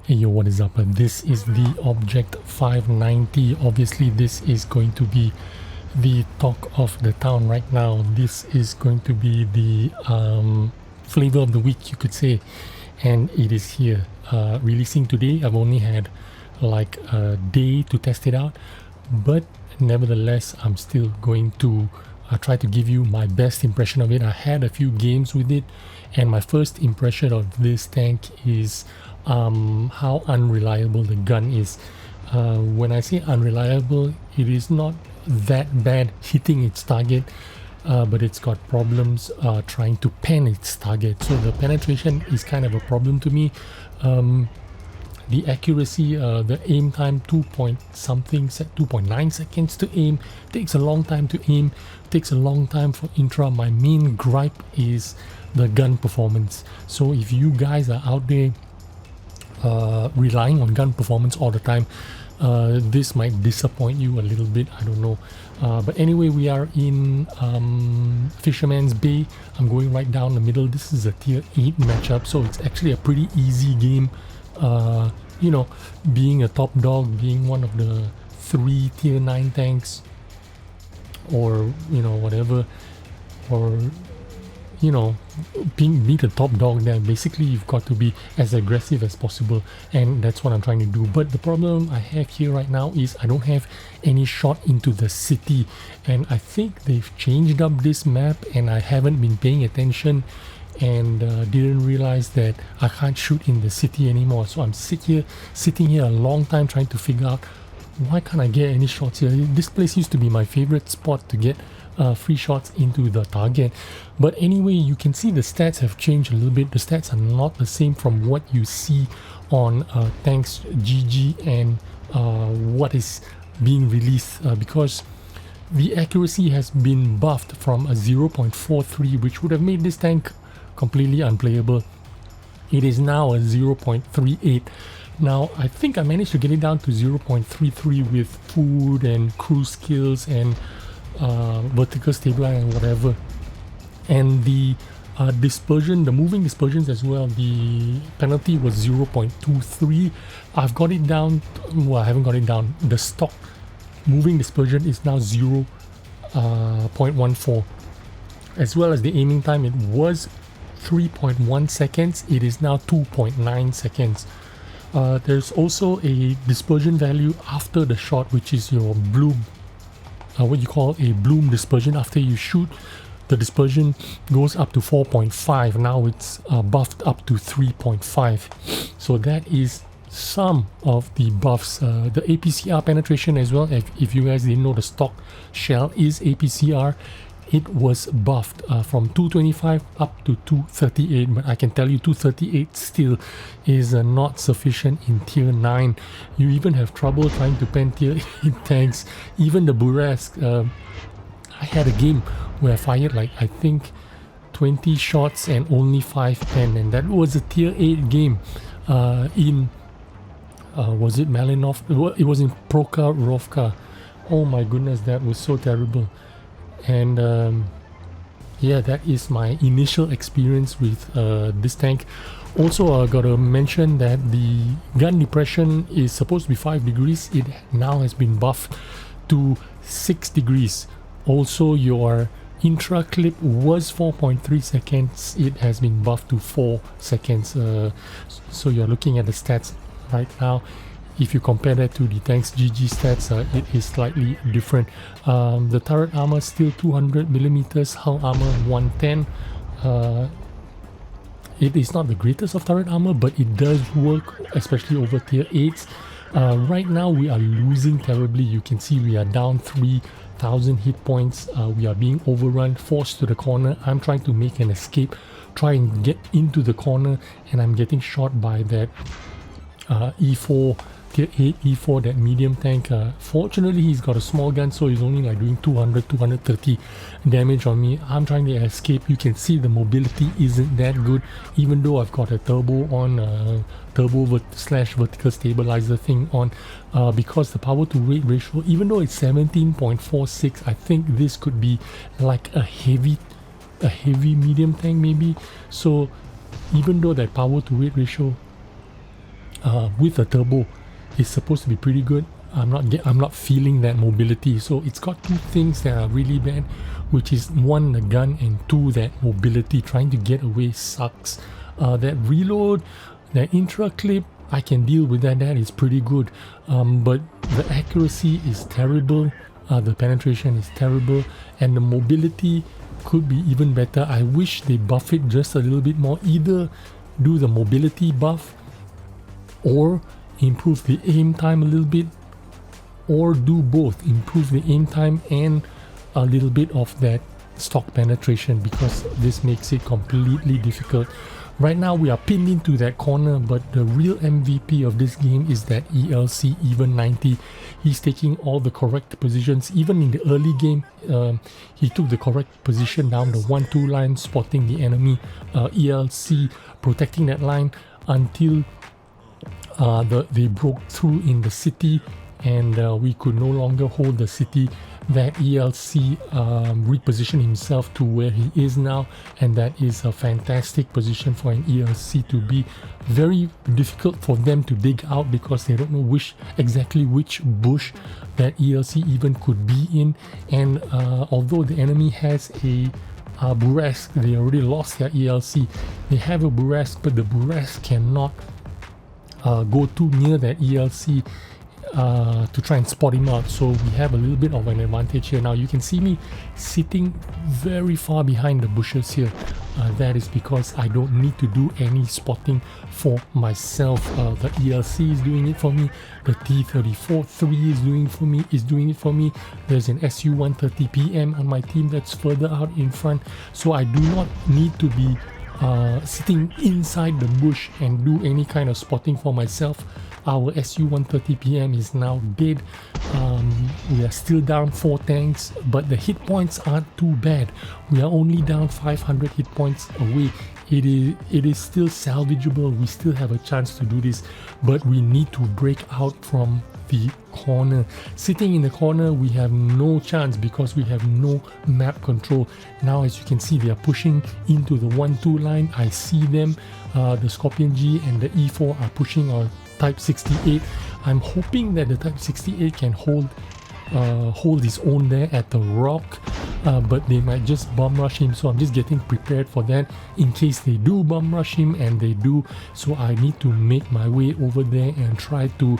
Hey yo, what is up? This is the Object 590. Obviously, this is going to be the talk of the town right now. This is going to be the flavor of the week, you could say, and it is here. Releasing today. I've only had like a day to test it out, but nevertheless, I'm still going to try to give you my best impression of it. I had a few games with it, and my first impression of this tank is how unreliable the gun is. When I say unreliable, it is not that bad hitting its target, but it's got problems trying to pen its target. So the penetration is kind of a problem to me. The accuracy, the aim time, 2.9 seconds to aim, takes a long time to aim, takes a long time for intra. My main gripe is the gun performance. So if you guys are out there relying on gun performance all the time, this might disappoint you a little bit. I don't know, but anyway, we are in Fisherman's Bay. I'm going right down the middle. This is a tier 8 matchup, so it's actually a pretty easy game. You know, being a top dog, being one of the 3 tier 9 tanks, or you know, whatever, or you know, be the top dog there. Basically, you've got to be as aggressive as possible, and that's what I'm trying to do. But the problem I have here right now is I don't have any shot into the city, and I think they've changed up this map, and I haven't been paying attention and didn't realize that I can't shoot in the city anymore. So I'm sitting here a long time trying to figure out why can't I get any shots here. This place used to be my favorite spot to get free shots into the target. But anyway, you can see the stats have changed a little bit. The stats are not the same from what you see on Tanks GG and what is being released, because the accuracy has been buffed from a 0.43, which would have made this tank completely unplayable. It is now a 0.38. Now I think I managed to get it down to 0.33 with food and cruise skills and vertical stabilizer and whatever, and the dispersion, the moving dispersions as well, the penalty was 0.23. I've got it down, well, I haven't got it down. The stock moving dispersion is now 0.14, as well as the aiming time. It was 3.1 seconds, it is now 2.9 seconds. There's also a dispersion value after the shot, which is your bloom, what you call a bloom dispersion. After you shoot, the dispersion goes up to 4.5. Now it's buffed up to 3.5. So that is some of the buffs. The APCR penetration as well. If you guys didn't know, the stock shell is APCR. It was buffed from 225 up to 238, but I can tell you 238 still is not sufficient in tier 9. You even have trouble trying to pen tier 8 tanks. Even the Burrasque, I had a game where I fired like, I think 20 shots and only 5 pen, and that was a tier 8 game in was it Malinov? It was in Prokhorovka. Oh my goodness, that was so terrible. And yeah, that is my initial experience with this tank. Also, I gotta mention that the gun depression is supposed to be 5 degrees. It now has been buffed to 6 degrees. Also, your intra clip was 4.3 seconds. It has been buffed to 4 seconds. So you're looking at the stats right now. If you compare that to the Tanks GG stats, it is slightly different. The turret armor still 200mm, hull armor 110. It is not the greatest of turret armor, but it does work, especially over tier 8s. Right now we are losing terribly. You can see we are down 3,000 hit points. We are being overrun, forced to the corner. I'm trying to make an escape, try and get into the corner, and I'm getting shot by that E4, tier 8 E4, that medium tank. Fortunately, he's got a small gun, so he's only like doing 230 damage on me. I'm trying to escape. You can see the mobility isn't that good, even though I've got a turbo on, / vertical stabilizer thing on, because the power to weight ratio, even though it's 17.46, I think this could be like a heavy medium tank maybe. So even though that power to weight ratio with a turbo is supposed to be pretty good. I'm not feeling that mobility. So it's got two things that are really bad, which is one, the gun, and two, that mobility. Trying to get away sucks. That reload, that intra clip, I can deal with that. That is pretty good. But the accuracy is terrible. The penetration is terrible, and the mobility could be even better. I wish they buff it just a little bit more. Either do the mobility buff, or improve the aim time a little bit, or do both, improve the aim time and a little bit of that stock penetration, because this makes it completely difficult. Right now we are pinned into that corner, but the real MVP of this game is that ELC even 90. He's taking all the correct positions. Even in the early game, he took the correct position down the 1-2 line, spotting the enemy. ELC protecting that line until they broke through in the city, and we could no longer hold the city. That ELC repositioned himself to where he is now, and that is a fantastic position for an ELC to be. Very difficult for them to dig out because they don't know exactly which bush that ELC even could be in. And although the enemy has a Burrasque, they already lost their ELC. They have a Burrasque, but the Burrasque cannot go too near that ELC to try and spot him out. So we have a little bit of an advantage here. Now you can see me sitting very far behind the bushes here. That is because I don't need to do any spotting for myself. The ELC is doing it for me. The T-34-3 is doing it for me. There's an SU-130PM on my team that's further out in front. So I do not need to be sitting inside the bush and do any kind of spotting for myself. Our SU-130PM is now dead. We are still down 4 tanks, but the hit points aren't too bad. We are only down 500 hit points away. It is still salvageable. We still have a chance to do this, but we need to break out from the corner. Sitting in the corner, we have no chance because we have no map control. Now, as you can see, they are pushing into the 1-2 line. I see them. The Scorpion G and the E4 are pushing our Type 68. I'm hoping that the Type 68 can hold his own there at the rock, but they might just bomb rush him, so I'm just getting prepared for that in case they do bomb rush him, and they do. So I need to make my way over there and try to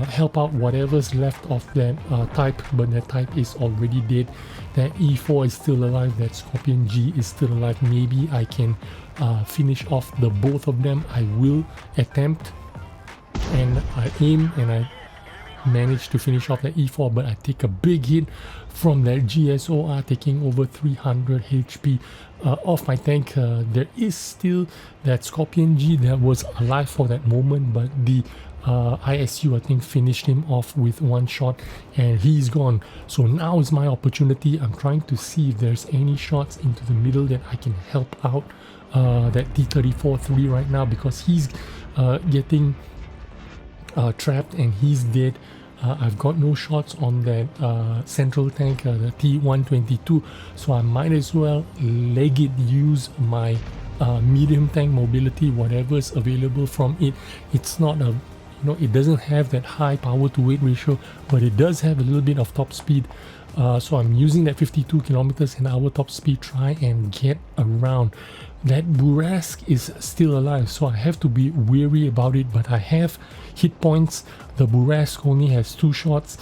help out whatever's left of that type, but that type is already dead. That E4 is still alive, that Scorpion G is still alive. Maybe I can finish off the both of them. I will attempt, and I aim and I manage to finish off that E4, but I take a big hit from that GSOR, taking over 300 HP off my tank. There is still that Scorpion G that was alive for that moment, but the ISU I think finished him off with one shot and he's gone. So now is my opportunity. I'm trying to see if there's any shots into the middle that I can help out that T-34-3 right now, because he's getting trapped and he's dead. I've got no shots on that central tank, the T-122, so I might as well leg it, use my medium tank mobility, whatever's available from it. It's not a, it doesn't have that high power to weight ratio, but it does have a little bit of top speed. So I'm using that 52 kilometers an hour top speed, try and get around. That Burrasque is still alive, so I have to be wary about it, but I have hit points. The Burrasque only has 2 shots,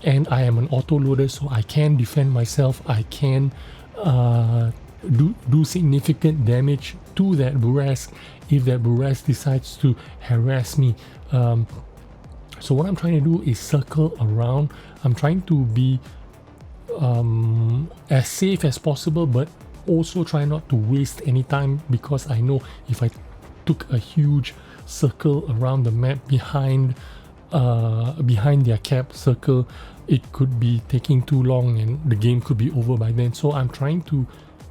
and I am an auto loader, so I can defend myself. I can do significant damage to that Burrasque if that Burrasque decides to harass me. So what I'm trying to do is circle around. I'm trying to be as safe as possible, but also try not to waste any time, because I know if I took a huge circle around the map behind their cap circle, it could be taking too long and the game could be over by then. So I'm trying to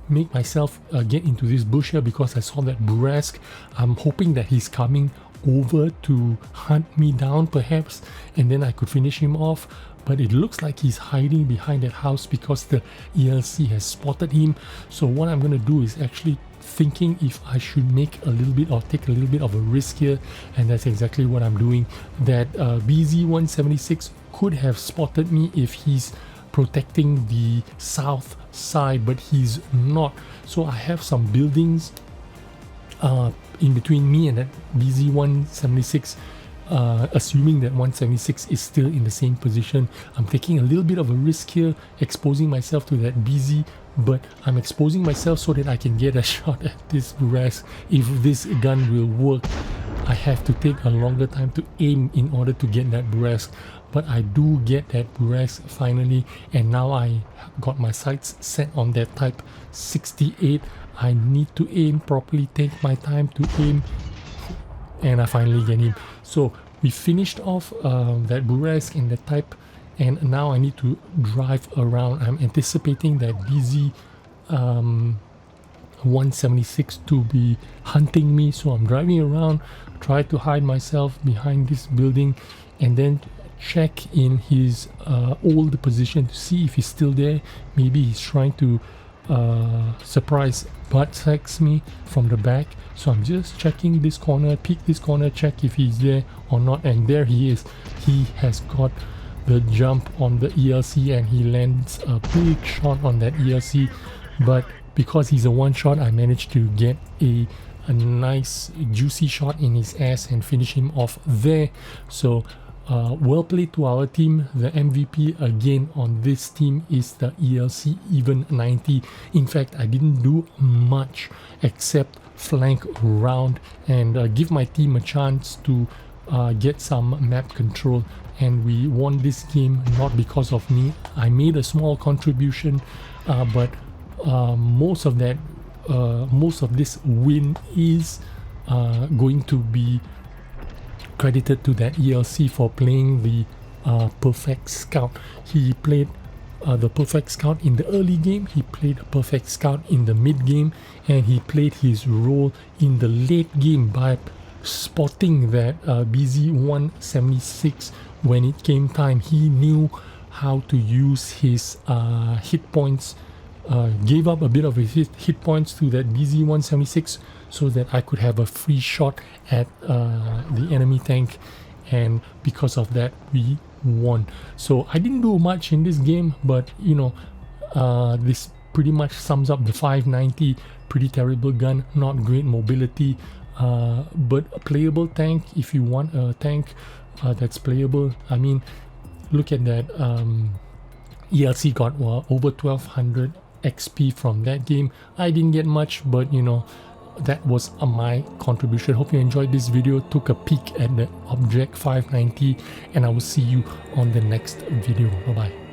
make myself get into this bush here because I saw that Burrasque. I'm hoping that he's coming over to hunt me down perhaps, and then I could finish him off. But it looks like he's hiding behind that house because the ELC has spotted him. So what I'm going to do is actually thinking if I should make a little bit or take a little bit of a risk here, and that's exactly what I'm doing. That BZ-176 could have spotted me if he's protecting the south side, but he's not. So I have some buildings in between me and that BZ-176. Assuming that 176 is still in the same position. I'm taking a little bit of a risk here, exposing myself to that BZ, but I'm exposing myself so that I can get a shot at this Buras. If this gun will work, I have to take a longer time to aim in order to get that Buras. But I do get that Buras finally, and now I got my sights set on that Type 68. I need to aim properly, take my time to aim, and I finally get him. So we finished off that Buras in the Type, and now I need to drive around. I'm anticipating that BZ 176 to be hunting me, so I'm driving around, try to hide myself behind this building, and then check in his old position to see if he's still there. Maybe he's trying to surprise butt sex me from the back. So I'm just checking this corner, peek this corner, check if he's there or not, and there he is. He has got the jump on the ELC and he lands a big shot on that ELC, but because he's a one shot, I managed to get a nice juicy shot in his ass and finish him off there. So well played to our team. The MVP again on this team is the ELC even 90. In fact, I didn't do much except flank around and give my team a chance to get some map control, and we won this game not because of me. I made a small contribution, but most of this win is going to be credited to that ELC for playing the Perfect Scout. He played the Perfect Scout in the early game, he played a Perfect Scout in the mid game, and he played his role in the late game by spotting that BZ-176 when it came time. He knew how to use his hit points, gave up a bit of his hit points to that BZ-176 so that I could have a free shot at the enemy tank, and because of that we won. So I didn't do much in this game, but you know, this pretty much sums up the 590. Pretty terrible gun, not great mobility, but a playable tank if you want a tank that's playable. I mean, look at that. ELC got over 1200 XP from that game. I didn't get much, but you know, that was my contribution. Hope you enjoyed this video, took a peek at the Object 590, and I will see you on the next video. Bye bye.